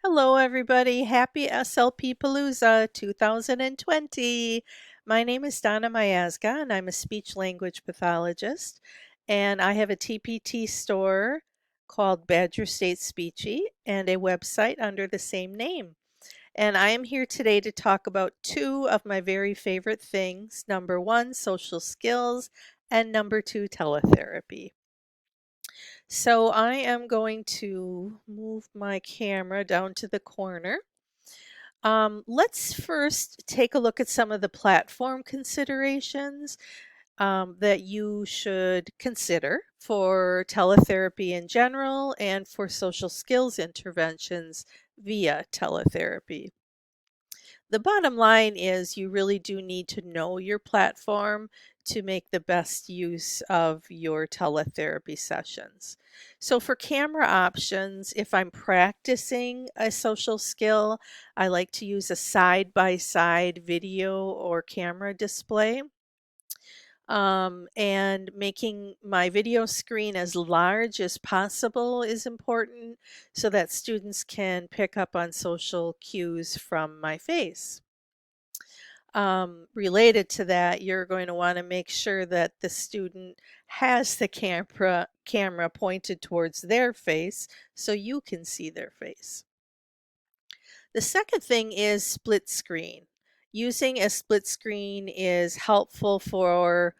Hello, everybody. Happy SLP Paloozaa 2020. My name is Donna Miazga, and I'm a speech language pathologist. And I have a TPT store called Badger State Speechy and a website under the same name. And I am here today to talk about two of my very favorite things. Number one, social skills, and number two, teletherapy. So I am going to move my camera down to the corner. Let's first take a look at some of the platform considerations that you should consider for teletherapy in general and for social skills interventions via teletherapy. The bottom line is you really do need to know your platform to make the best use of your teletherapy sessions. So, for camera options, if I'm practicing a social skill, I like to use a side by side video or camera display. And making my video screen as large as possible is important so that students can pick up on social cues from my face. Related to that, you're going to want to make sure that the student has the camera pointed towards their face so you can see their face. The second thing is split screen. Using a split screen is helpful for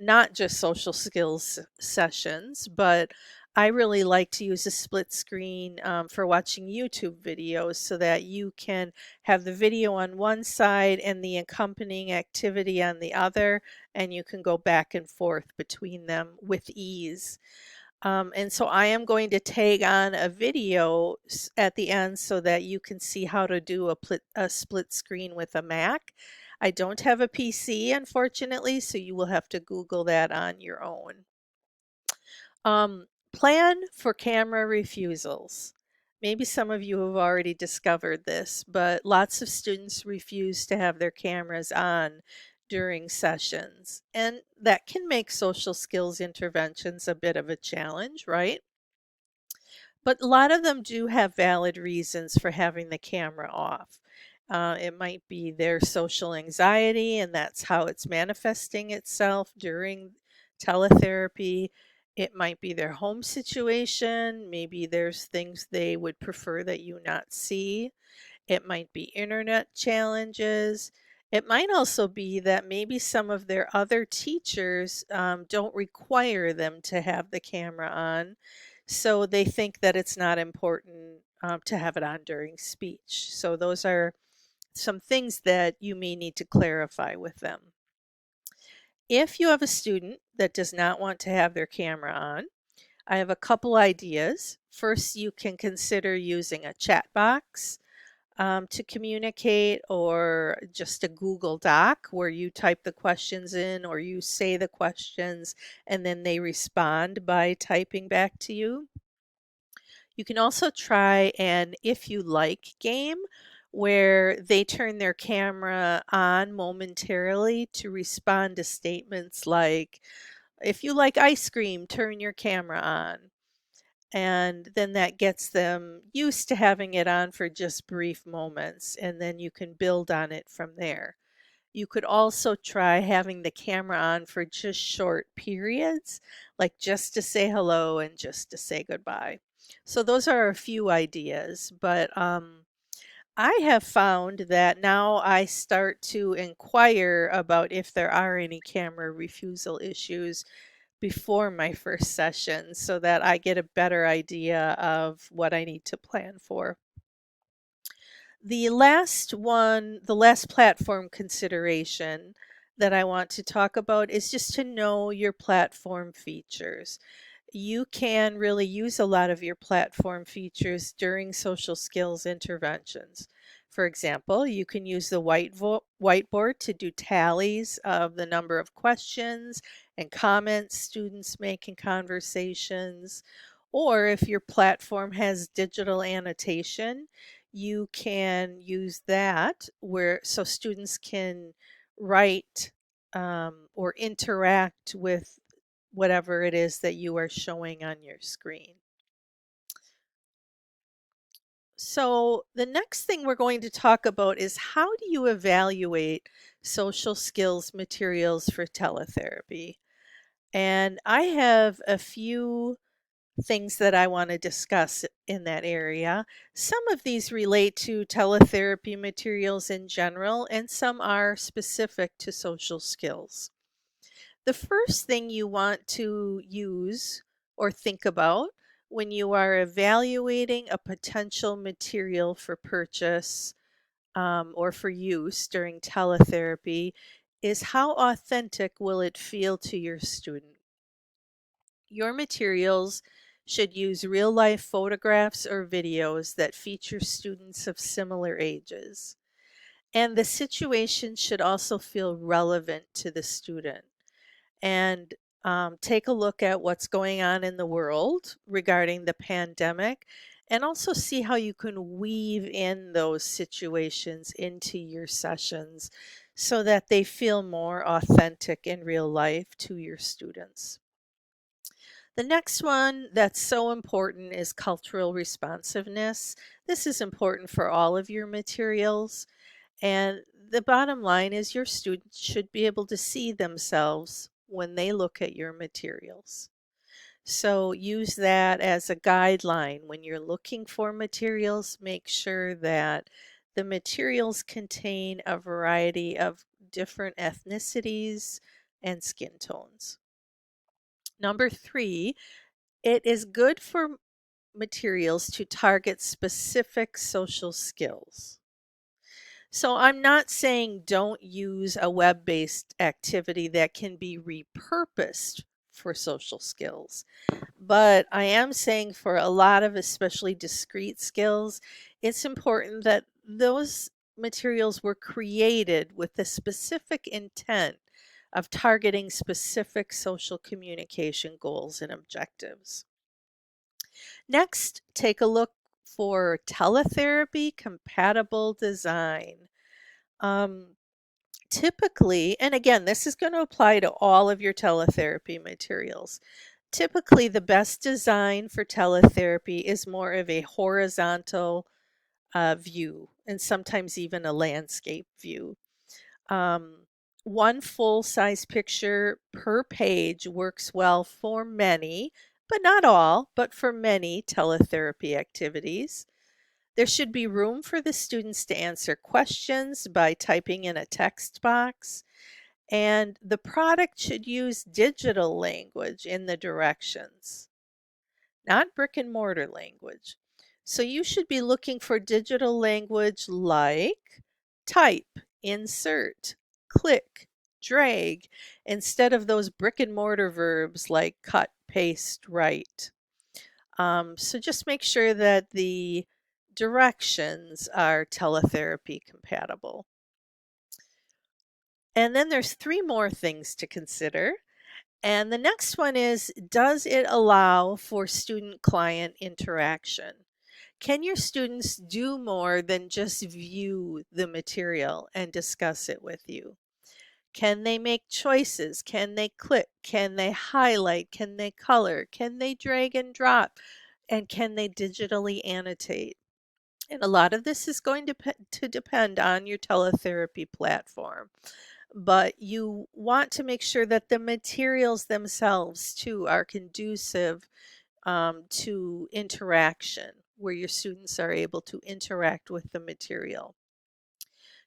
not just social skills sessions, but I really like to use a split screen for watching YouTube videos so that you can have the video on one side and the accompanying activity on the other, and you can go back and forth between them with ease. And so I am going to tag on a video at the end so that you can see how to do a split screen with a Mac. I don't have a PC, unfortunately, so you will have to Google that on your own. Plan for camera refusals. Maybe some of you have already discovered this, but lots of students refuse to have their cameras on during sessions, and that can make social skills interventions a bit of a challenge, right? But a lot of them do have valid reasons for having the camera off. It might be their social anxiety, and that's how it's manifesting itself during teletherapy. It might be their home situation. Maybe there's things they would prefer that you not see. It might be internet challenges. It might also be that maybe some of their other teachers don't require them to have the camera on, so they think that it's not important to have it on during speech. So, those are some things that you may need to clarify with them. If you have a student that does not want to have their camera on, I have a couple ideas. First, you can consider using a chat box to communicate, or just a Google Doc where you type the questions in or you say the questions and then they respond by typing back to you. You can also try an if you like game where they turn their camera on momentarily to respond to statements like, if you like ice cream, turn your camera on. And then that gets them used to having it on for just brief moments, and then you can build on it from there. You could also try having the camera on for just short periods, like just to say hello and just to say goodbye. So, those are a few ideas, but I have found that now I start to inquire about if there are any camera refusal issues before my first session so that I get a better idea of what I need to plan for. The last platform consideration that I want to talk about is just to know your platform features. You can really use a lot of your platform features during social skills interventions. For example, you can use the whiteboard to do tallies of the number of questions and comments students make in conversations. Or if your platform has digital annotation, you can use that where so students can write or interact with whatever it is that you are showing on your screen. So, the next thing we're going to talk about is how do you evaluate social skills materials for teletherapy? And I have a few things that I want to discuss in that area. Some of these relate to teletherapy materials in general, and some are specific to social skills. The first thing you want to use or think about when you are evaluating a potential material for purchase or for use during teletherapy is how authentic will it feel to your student. Your materials should use real life photographs or videos that feature students of similar ages. And the situation should also feel relevant to the student. And take a look at what's going on in the world regarding the pandemic, and also see how you can weave in those situations into your sessions so that they feel more authentic in real life to your students. The next one that's so important is cultural responsiveness. This is important for all of your materials. And the bottom line is your students should be able to see themselves when they look at your materials. So use that as a guideline. When you're looking for materials, make sure that the materials contain a variety of different ethnicities and skin tones. Number three, it is good for materials to target specific social skills. So I'm not saying don't use a web-based activity that can be repurposed for social skills, but I am saying for a lot of especially discrete skills, it's important that those materials were created with the specific intent of targeting specific social communication goals and objectives. Next, take a look for teletherapy compatible design. Um, Typically, and again, this is going to apply to all of your teletherapy materials. Typically, the best design for teletherapy is more of a horizontal view, and sometimes even a landscape view. Um, One full size picture per page works well for many, but not all, but for many teletherapy activities. There should be room for the students to answer questions by typing in a text box, and the product should use digital language in the directions, not brick and mortar language. So you should be looking for digital language like type, insert, click, drag, instead of those brick and mortar verbs like cut, paste, write. So just make sure that the directions are teletherapy compatible. And then there's three more things to consider. And the next one is, does it allow for student-client interaction? Can your students do more than just view the material and discuss it with you? Can they make choices? Can they click? Can they highlight? Can they color? Can they drag and drop? And can they digitally annotate? And a lot of this is going to depend on your teletherapy platform. But you want to make sure that the materials themselves, too, are conducive to interaction, where your students are able to interact with the material.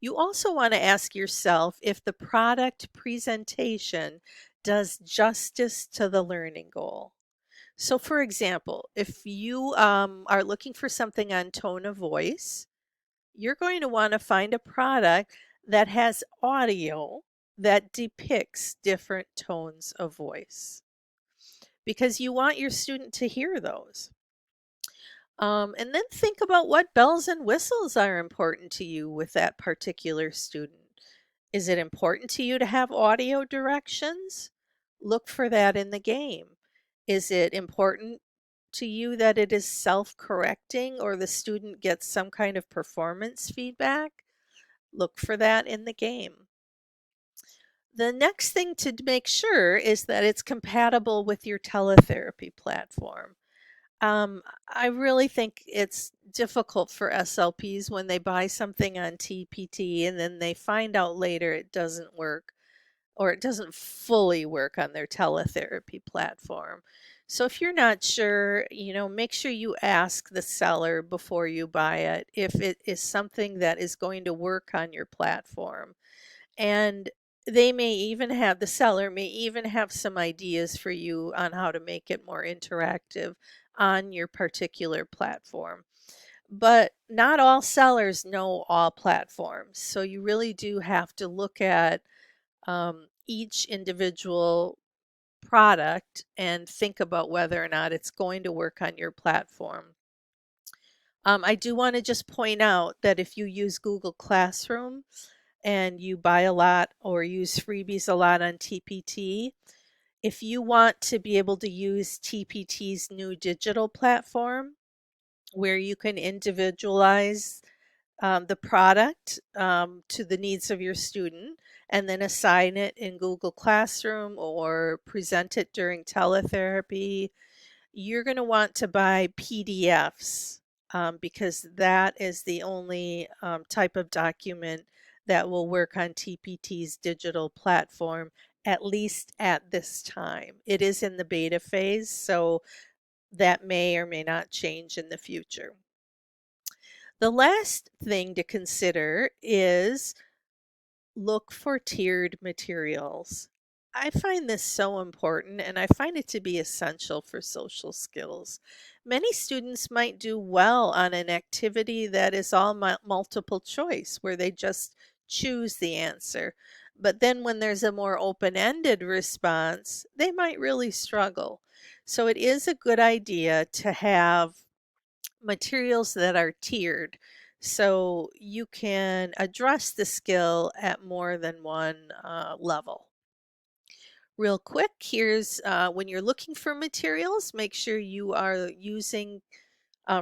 You also want to ask yourself if the product presentation does justice to the learning goal. So, for example, if you are looking for something on tone of voice, you're going to want to find a product that has audio that depicts different tones of voice because you want your student to hear those. And then think about what bells and whistles are important to you with that particular student. Is it important to you to have audio directions? Look for that in the game. Is it important to you that it is self-correcting or the student gets some kind of performance feedback? Look for that in the game. The next thing to make sure is that it's compatible with your teletherapy platform. Um, I really think it's difficult for SLPs when they buy something on TPT and then they find out later it doesn't work or it doesn't fully work on their teletherapy platform. So if you're not sure, make sure you ask the seller before you buy it if it is something that is going to work on your platform. And the seller may even have some ideas for you on how to make it more interactive on your particular platform. But not all sellers know all platforms. So you really do have to look at each individual product and think about whether or not it's going to work on your platform. I do want to just point out that if you use Google Classroom and you buy a lot or use freebies a lot on TPT, if you want to be able to use TPT's new digital platform where you can individualize the product to the needs of your student and then assign it in Google Classroom or present it during teletherapy, you're going to want to buy PDFs because that is the only type of document that will work on TPT's digital platform, at least at this time. It is in the beta phase, so that may or may not change in the future. The last thing to consider is look for tiered materials. I find this so important and I find it to be essential for social skills. Many students might do well on an activity that is all multiple choice, where they just choose the answer. But then when there's a more open-ended response, they might really struggle. So it is a good idea to have materials that are tiered so you can address the skill at more than one level. Real quick, here's when you're looking for materials, make sure you are using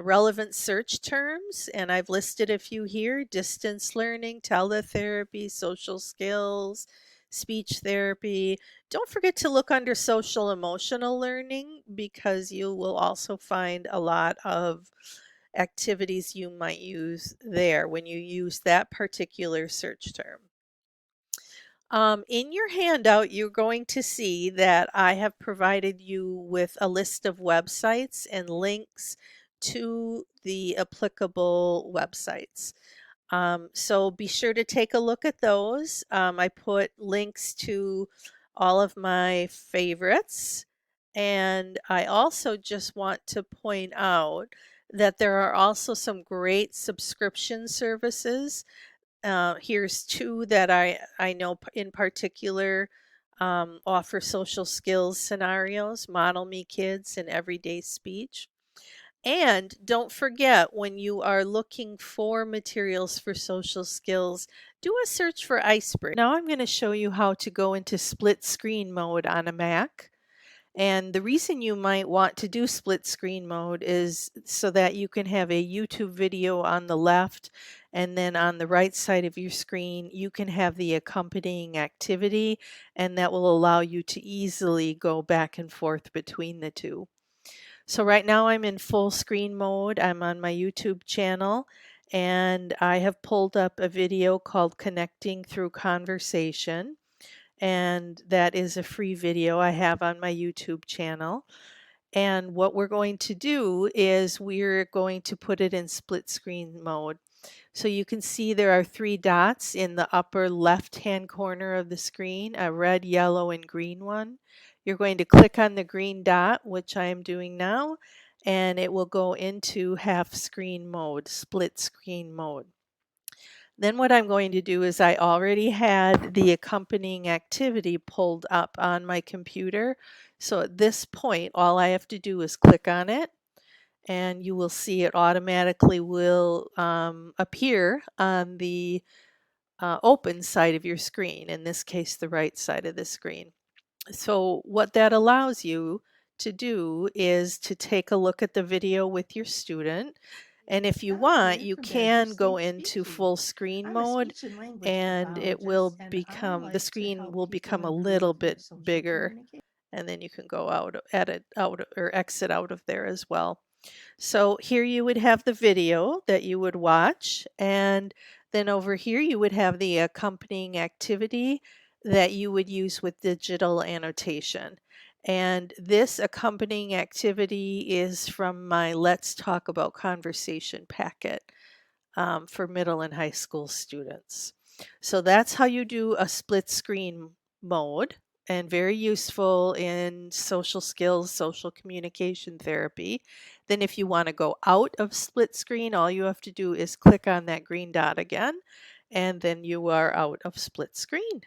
relevant search terms, and I've listed a few here: distance learning, teletherapy, social skills, speech therapy. Don't forget to look under social emotional learning because you will also find a lot of activities you might use there when you use that particular search term. In your handout, you're going to see that I have provided you with a list of websites and links to the applicable websites. So be sure to take a look at those. I put links to all of my favorites. And I also just want to point out that there are also some great subscription services. Here's two that I know in particular offer social skills scenarios: Model Me Kids and Everyday Speech. And don't forget, when you are looking for materials for social skills, do a search for Icebreaker. Now I'm going to show you how to go into split screen mode on a Mac. And the reason you might want to do split screen mode is so that you can have a YouTube video on the left, and then on the right side of your screen, you can have the accompanying activity, and that will allow you to easily go back and forth between the two. So right now I'm in full screen mode. I'm on my YouTube channel and I have pulled up a video called Connecting Through Conversation. And that is a free video I have on my YouTube channel. And what we're going to do is we're going to put it in split screen mode. So you can see there are three dots in the upper left-hand corner of the screen, a red, yellow, and green one. You're going to click on the green dot, which I am doing now, and it will go into half screen mode, split screen mode. Then what I'm going to do is I already had the accompanying activity pulled up on my computer. So at this point, all I have to do is click on it, and you will see it automatically will appear on the open side of your screen, in this case, the right side of the screen. So what that allows you to do is to take a look at the video with your student. And if you want, you can go into full screen mode and it will become, the screen will become a little bit bigger, and then you can go out, edit out, or exit out of there as well. So here you would have the video that you would watch, and then over here you would have the accompanying activity that you would use with digital annotation. And this accompanying activity is from my Let's Talk About Conversation packet for middle and high school students. So that's how you do a split screen mode, and very useful in social skills, social communication therapy. Then if you want to go out of split screen, all you have to do is click on that green dot again, and then you are out of split screen.